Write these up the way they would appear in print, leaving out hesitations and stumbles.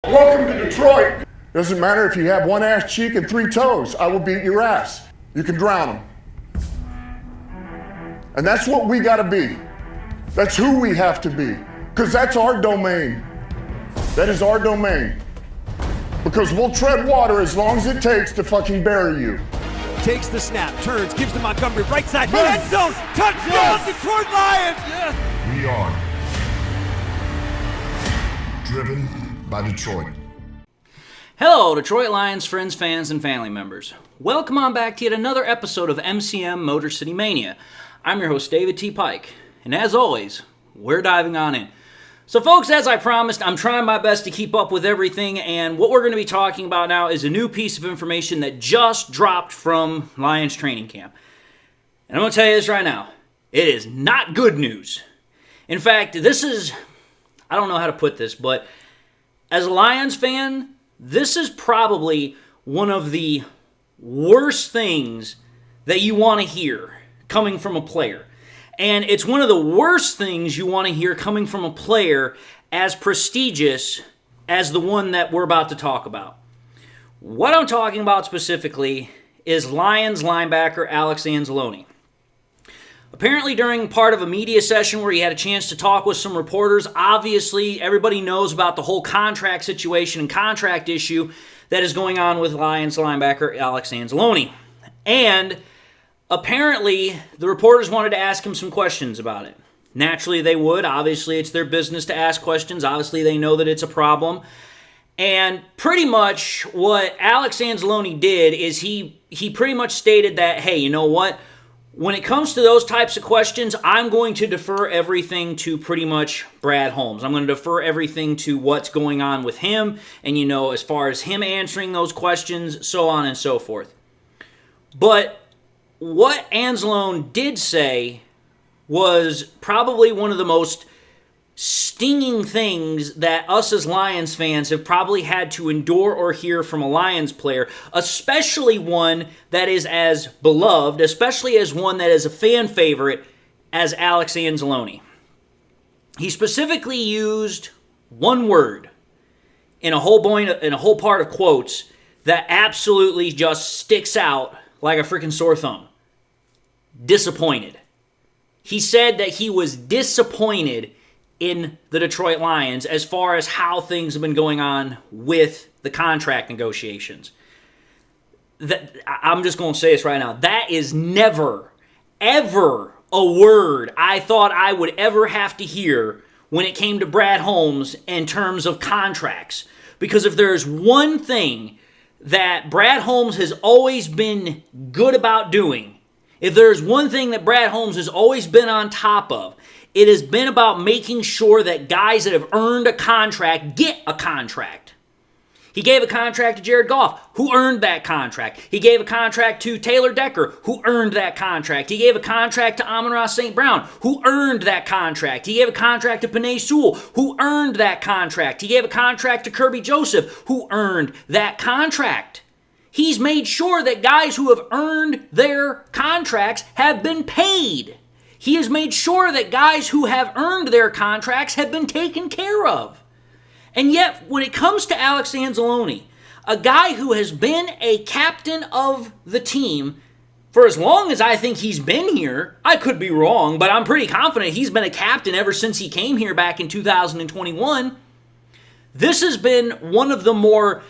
Welcome to Detroit. Doesn't matter if you have one ass cheek and 3 toes. I will beat your ass. You can drown them. And that's what we gotta be. That's who we have to be. Because that's our domain. That is our domain. Because we'll tread water as long as it takes to fucking bury you. Takes the snap, turns, gives to Montgomery, right side, end zone, touchdown, Detroit Lions! Yes. We are driven by Detroit. Hello, Detroit Lions friends, fans, and family members. Welcome on back to yet another episode of MCM Motor City Mania. I'm your host, David T. Pike, and as always, we're diving on in. So folks, as I promised, I'm trying my best to keep up with everything, and what we're going to be talking about now is a new piece of information that just dropped from Lions training camp. And I'm going to tell you this right now, it is not good news. In fact, this is, I don't know how to put this, but as a Lions fan, this is probably one of the worst things that you want to hear coming from a player. And it's one of the worst things you want to hear coming from a player as prestigious as the one that we're about to talk about. What I'm talking about specifically is Lions linebacker Alex Anzalone. Apparently during part of a media session where he had a chance to talk with some reporters, obviously everybody knows about the whole contract situation and contract issue that is going on with Lions linebacker Alex Anzalone. And apparently, the reporters wanted to ask him some questions about it. Naturally, they would. Obviously, it's their business to ask questions. Obviously, they know that it's a problem. And pretty much what Alex Anzalone did is he pretty much stated that, hey, you know what? When it comes to those types of questions, I'm going to defer everything to pretty much Brad Holmes. I'm going to defer everything to what's going on with him and, as far as him answering those questions, so on and so forth. But what Anzalone did say was probably one of the most stinging things that us as Lions fans have probably had to endure or hear from a Lions player, especially one that is as beloved, especially as one that is a fan favorite as Alex Anzalone. He specifically used one word in a whole part of quotes that absolutely just sticks out like a freaking sore thumb. Disappointed. He said that he was disappointed in the Detroit Lions as far as how things have been going on with the contract negotiations. I'm just going to say this right now. That is never, ever a word I thought I would ever have to hear when it came to Brad Holmes in terms of contracts. Because if there's one thing that Brad Holmes has always been good about doing, if there's one thing that Brad Holmes has always been on top of, it has been about making sure that guys that have earned a contract get a contract. He gave a contract to Jared Goff, who earned that contract. He gave a contract to Taylor Decker, who earned that contract. He gave a contract to Amon-Ra St. Brown, who earned that contract. He gave a contract to Penei Sewell, who earned that contract. He gave a contract to Kirby Joseph, who earned that contract. He's made sure that guys who have earned their contracts have been paid. He has made sure that guys who have earned their contracts have been taken care of. And yet, when it comes to Alex Anzalone, a guy who has been a captain of the team for as long as I think he's been here, I could be wrong, but I'm pretty confident he's been a captain ever since he came here back in 2021. This has been one of the more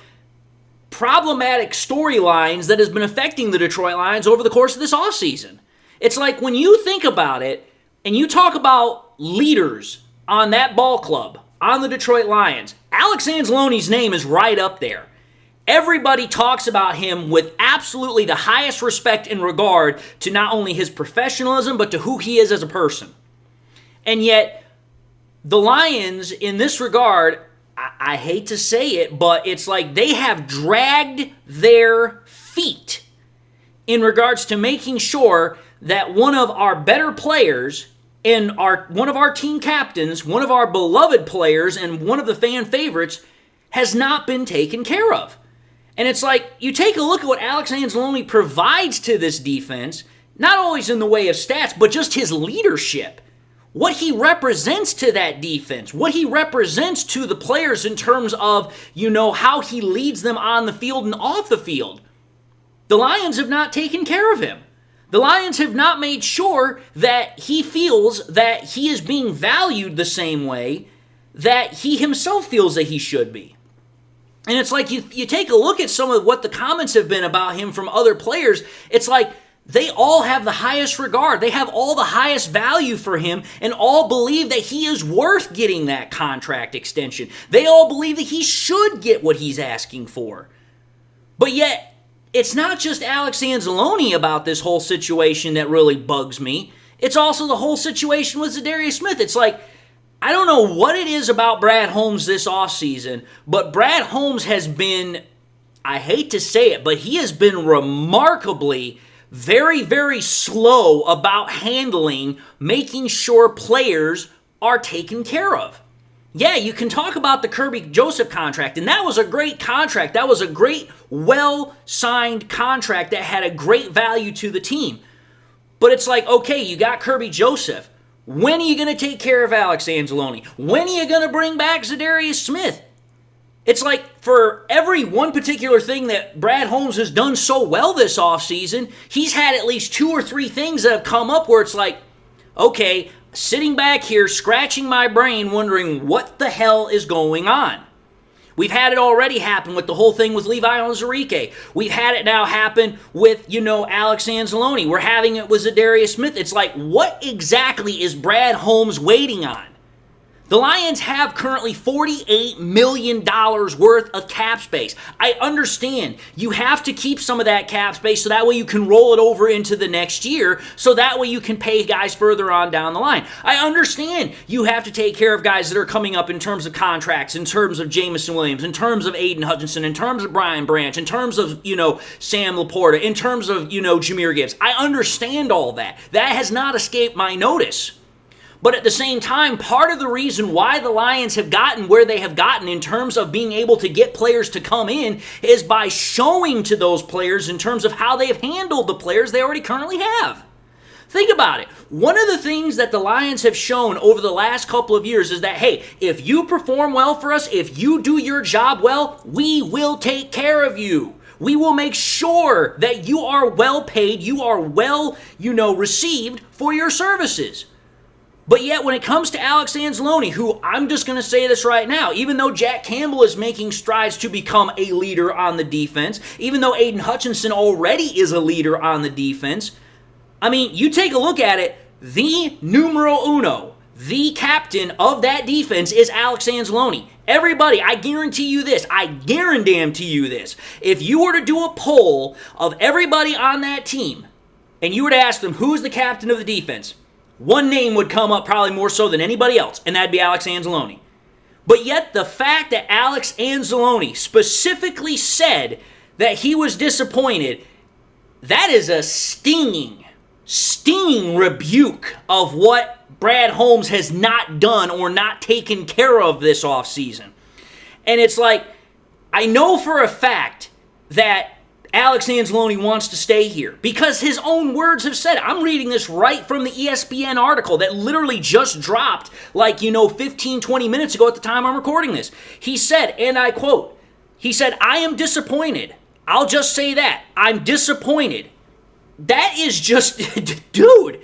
problematic storylines that has been affecting the Detroit Lions over the course of this offseason. It's like when you think about it and you talk about leaders on that ball club, on the Detroit Lions, Alex Anzalone's name is right up there. Everybody talks about him with absolutely the highest respect and regard to not only his professionalism, but to who he is as a person. And yet, the Lions, in this regard, I hate to say it, but it's like they have dragged their feet in regards to making sure that one of our better players and one of our team captains, one of our beloved players and one of the fan favorites has not been taken care of. And it's like, you take a look at what Alex Anzalone provides to this defense, not always in the way of stats, but just his leadership. what he represents to that defense, what he represents to the players in terms of, how he leads them on the field and off the field. The Lions have not taken care of him. The Lions have not made sure that he feels that he is being valued the same way that he himself feels that he should be. And it's like you take a look at some of what the comments have been about him from other players, it's like they all have the highest regard. They have all the highest value for him and all believe that he is worth getting that contract extension. They all believe that he should get what he's asking for. But yet, it's not just Alex Anzalone about this whole situation that really bugs me. It's also the whole situation with Zadarius Smith. It's like, I don't know what it is about Brad Holmes this offseason, but Brad Holmes has been, I hate to say it, but he has been remarkably very, very slow about making sure players are taken care of. Yeah, you can talk about the Kirby Joseph contract, and that was a great contract. That was a great, well-signed contract that had a great value to the team. But it's like, okay, you got Kirby Joseph. When are you going to take care of Alex Anzalone? When are you going to bring back Zadarius Smith? It's like for every one particular thing that Brad Holmes has done so well this offseason, he's had at least 2 or 3 things that have come up where it's like, okay, sitting back here, scratching my brain, wondering what the hell is going on. We've had it already happen with the whole thing with Levi Onwuzurike. We've had it now happen with, Alex Anzalone. We're having it with Zadarius Smith. It's like, what exactly is Brad Holmes waiting on? The Lions have currently $48 million worth of cap space. I understand you have to keep some of that cap space so that way you can roll it over into the next year so that way you can pay guys further on down the line. I understand you have to take care of guys that are coming up in terms of contracts, in terms of Jamison Williams, in terms of Aiden Hutchinson, in terms of Brian Branch, in terms of, Sam Laporta, in terms of, Jahmyr Gibbs. I understand all that. That has not escaped my notice. But at the same time, part of the reason why the Lions have gotten where they have gotten in terms of being able to get players to come in is by showing to those players in terms of how they've handled the players they already currently have. Think about it. One of the things that the Lions have shown over the last couple of years is that, hey, if you perform well for us, if you do your job well, we will take care of you. We will make sure that you are well paid, you are well, received for your services. But yet, when it comes to Alex Anzalone, who I'm just going to say this right now, even though Jack Campbell is making strides to become a leader on the defense, even though Aiden Hutchinson already is a leader on the defense, I mean, you take a look at it, the numero uno, the captain of that defense is Alex Anzalone. Everybody, I guarantee you this, if you were to do a poll of everybody on that team, and you were to ask them, who's the captain of the defense? One name would come up probably more so than anybody else, and that'd be Alex Anzalone. But yet the fact that Alex Anzalone specifically said that he was disappointed, that is a stinging rebuke of what Brad Holmes has not done or not taken care of this offseason. And it's like, I know for a fact that Alex Anzalone wants to stay here because his own words have said it. I'm reading this right from the ESPN article that literally just dropped 15, 20 minutes ago at the time I'm recording this. He said, and I quote, he said, I am disappointed. I'll just say that. I'm disappointed. That is just, dude,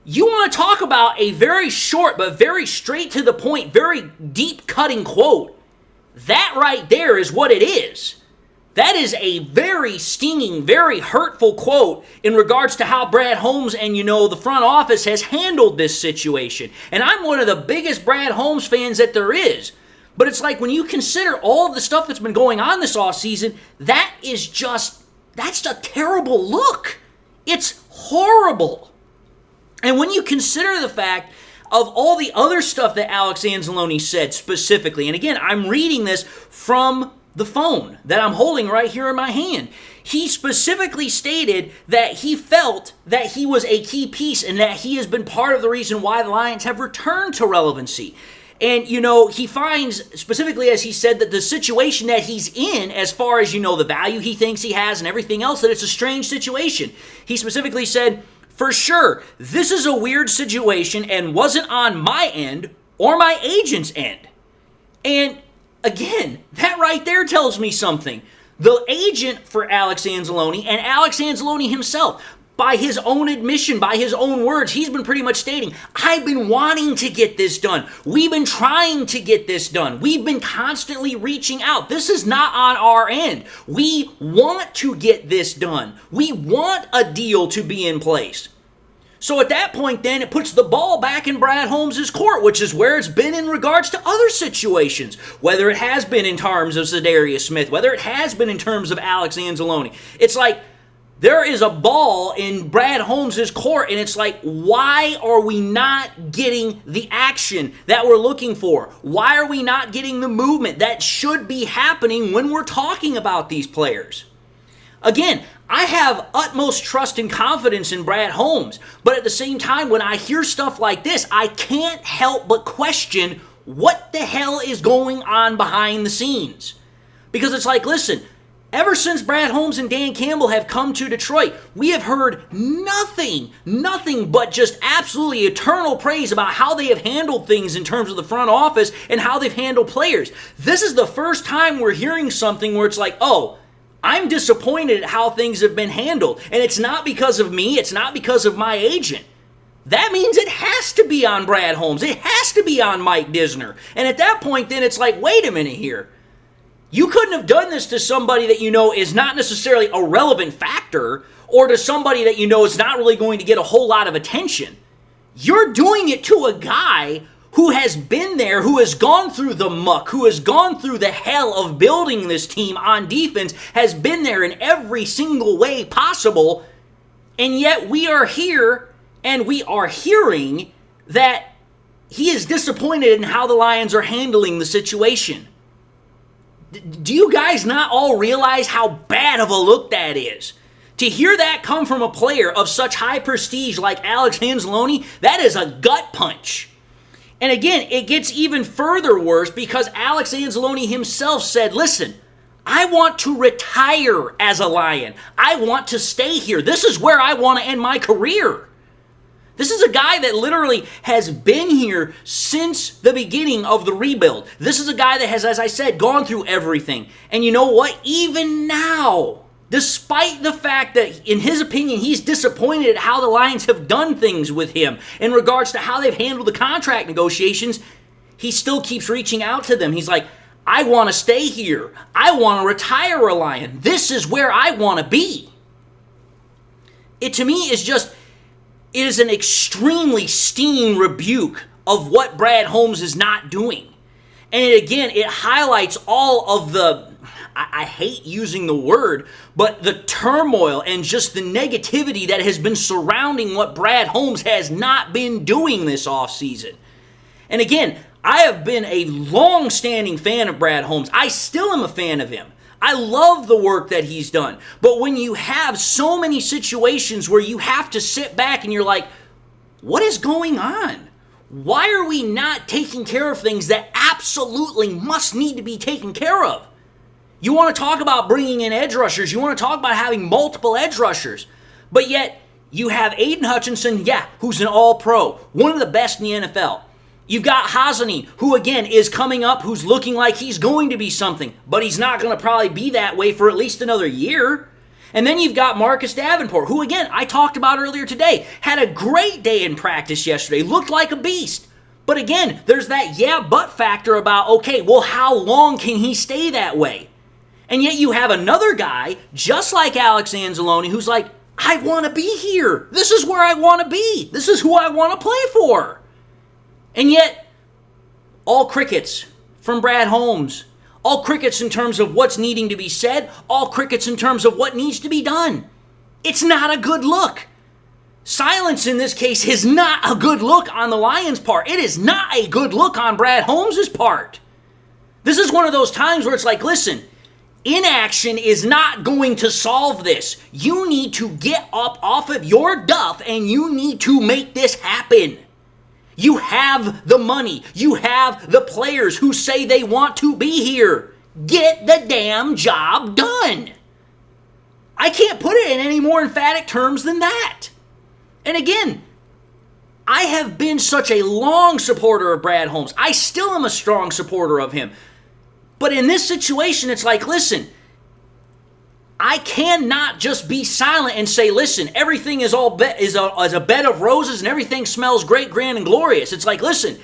you want to talk about a very short but very straight to the point, very deep cutting quote. That right there is what it is. That is a very stinging, very hurtful quote in regards to how Brad Holmes and, the front office has handled this situation. And I'm one of the biggest Brad Holmes fans that there is. But it's like when you consider all of the stuff that's been going on this offseason, that's a terrible look. It's horrible. And when you consider the fact of all the other stuff that Alex Anzalone said specifically, and again, I'm reading this from the phone that I'm holding right here in my hand. He specifically stated that he felt that he was a key piece and that he has been part of the reason why the Lions have returned to relevancy. And, he finds, specifically as he said, that the situation that he's in, as far as, the value he thinks he has and everything else, that it's a strange situation. He specifically said, For sure, this is a weird situation and wasn't on my end or my agent's end. And again, that right there tells me something. The agent for Alex Anzalone and Alex Anzalone himself, by his own admission, by his own words, he's been pretty much stating, I've been wanting to get this done. We've been trying to get this done. We've been constantly reaching out. This is not on our end. We want to get this done. We want a deal to be in place. So at that point then, it puts the ball back in Brad Holmes' court, which is where it's been in regards to other situations. Whether it has been in terms of Za'Darius Smith, whether it has been in terms of Alex Anzalone. It's like, there is a ball in Brad Holmes' court, and it's like, why are we not getting the action that we're looking for? Why are we not getting the movement that should be happening when we're talking about these players? Again, I have utmost trust and confidence in Brad Holmes, but at the same time, when I hear stuff like this, I can't help but question what the hell is going on behind the scenes. Because it's like, listen, ever since Brad Holmes and Dan Campbell have come to Detroit, we have heard nothing but just absolutely eternal praise about how they have handled things in terms of the front office and how they've handled players. This is the first time we're hearing something where it's like, oh, I'm disappointed at how things have been handled. And it's not because of me, it's not because of my agent. That means it has to be on Brad Holmes. It has to be on Mike Disner. And at that point, then it's like, wait a minute here. You couldn't have done this to somebody that you know is not necessarily a relevant factor, or to somebody that you know is not really going to get a whole lot of attention. You're doing it to a guy who has been there, who has gone through the muck, who has gone through the hell of building this team on defense, has been there in every single way possible, and yet we are here and we are hearing that he is disappointed in how the Lions are handling the situation. Do you guys not all realize how bad of a look that is? To hear that come from a player of such high prestige like Alex Anzalone, that is a gut punch. And again, it gets even further worse because Alex Anzalone himself said, listen, I want to retire as a Lion. I want to stay here. This is where I want to end my career. This is a guy that literally has been here since the beginning of the rebuild. This is a guy that has, as I said, gone through everything. And you know what? Even now, despite the fact that, in his opinion, he's disappointed at how the Lions have done things with him in regards to how they've handled the contract negotiations, he still keeps reaching out to them. He's like, I want to stay here. I want to retire a Lion. This is where I want to be. It, to me, is just... it is an extremely stinging rebuke of what Brad Holmes is not doing. And again, it highlights all of the, I hate using the word, but the turmoil and just the negativity that has been surrounding what Brad Holmes has not been doing this offseason. And again, I have been a long-standing fan of Brad Holmes. I still am a fan of him. I love the work that he's done. But when you have so many situations where you have to sit back and you're like, what is going on? Why are we not taking care of things that absolutely must need to be taken care of? You want to talk about bringing in edge rushers. You want to talk about having multiple edge rushers. But yet, you have Aiden Hutchinson, who's an all-pro, one of the best in the NFL. You've got Hazanin, who again is coming up, who's looking like he's going to be something, but he's not going to probably be that way for at least another year. And then you've got Marcus Davenport, who again, I talked about earlier today, had a great day in practice yesterday, looked like a beast. But again, there's that but factor about, okay, well, how long can he stay that way? And yet you have another guy, just like Alex Anzalone, who's like, I want to be here. This is where I want to be. This is who I want to play for. And yet, all crickets from Brad Holmes. All crickets in terms of what's needing to be said. All crickets in terms of what needs to be done. It's not a good look. Silence in this case is not a good look on the Lions' part. It is not a good look on Brad Holmes' part. This is one of those times where it's like, listen, inaction is not going to solve this. You need to get up off of your duff and you need to make this happen. You have the money. You have the players who say they want to be here. Get the damn job done. I can't put it in any more emphatic terms than that. And again, I have been such a long supporter of Brad Holmes. I still am a strong supporter of him. But in this situation, it's like, listen, I cannot just be silent and say, listen, everything is a bed of roses and everything smells great, grand, and glorious. It's like, listen,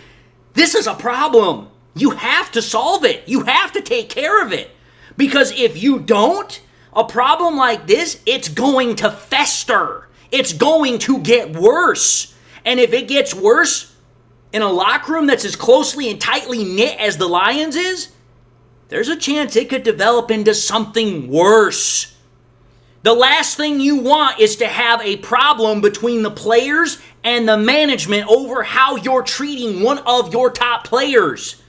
this is a problem. You have to solve it. You have to take care of it. Because if you don't, a problem like this, it's going to fester. It's going to get worse. And if it gets worse in a locker room that's as closely and tightly knit as the Lions is, there's a chance it could develop into something worse. The last thing you want is to have a problem between the players and the management over how you're treating one of your top players.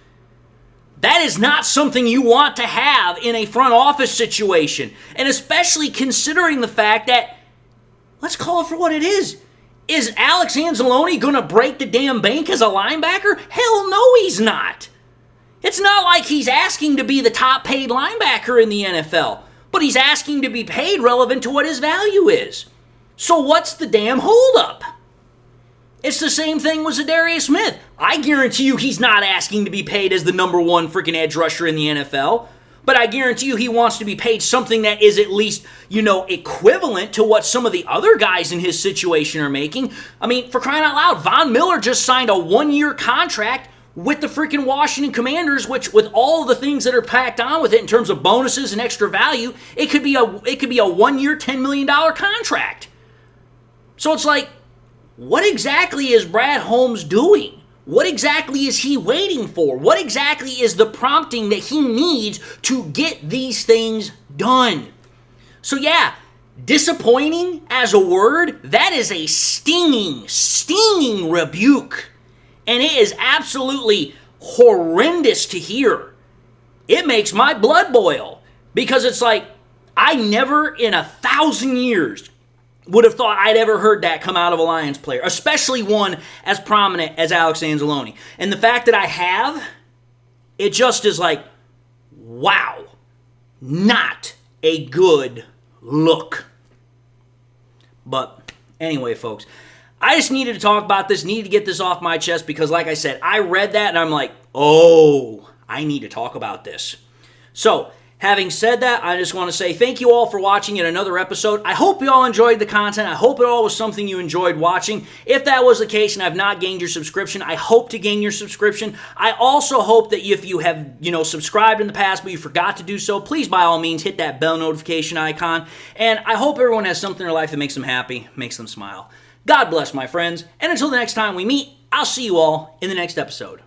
That is not something you want to have in a front office situation. And especially considering the fact that, let's call it for what it is. Is Alex Anzalone going to break the damn bank as a linebacker? Hell no, he's not. It's not like he's asking to be the top paid linebacker in the NFL, but he's asking to be paid relevant to what his value is. So what's the damn holdup? It's the same thing with Zadarius Smith. I guarantee you he's not asking to be paid as the number one freaking edge rusher in the NFL, but I guarantee you he wants to be paid something that is at least, equivalent to what some of the other guys in his situation are making. I mean, for crying out loud, Von Miller just signed a 1-year contract with the freaking Washington Commanders, which with all of the things that are packed on with it in terms of bonuses and extra value, it could be a 1-year, $10 million contract. So it's like, what exactly is Brad Holmes doing? What exactly is he waiting for? What exactly is the prompting that he needs to get these things done? So yeah, disappointing as a word, that is a stinging rebuke. And it is absolutely horrendous to hear. It makes my blood boil. Because it's like, I never in 1,000 years would have thought I'd ever heard that come out of a Lions player, especially one as prominent as Alex Anzalone. And the fact that I have, it just is like, wow, not a good look. But anyway, folks, I just needed to talk about this, needed to get this off my chest because, like I said, I read that and I'm like, oh, I need to talk about this. So, having said that, I just want to say thank you all for watching yet another episode. I hope you all enjoyed the content. I hope it all was something you enjoyed watching. If that was the case and I've not gained your subscription, I hope to gain your subscription. I also hope that if you have, subscribed in the past but you forgot to do so, please by all means hit that bell notification icon. And I hope everyone has something in their life that makes them happy, makes them smile. God bless, my friends. And until the next time we meet, I'll see you all in the next episode.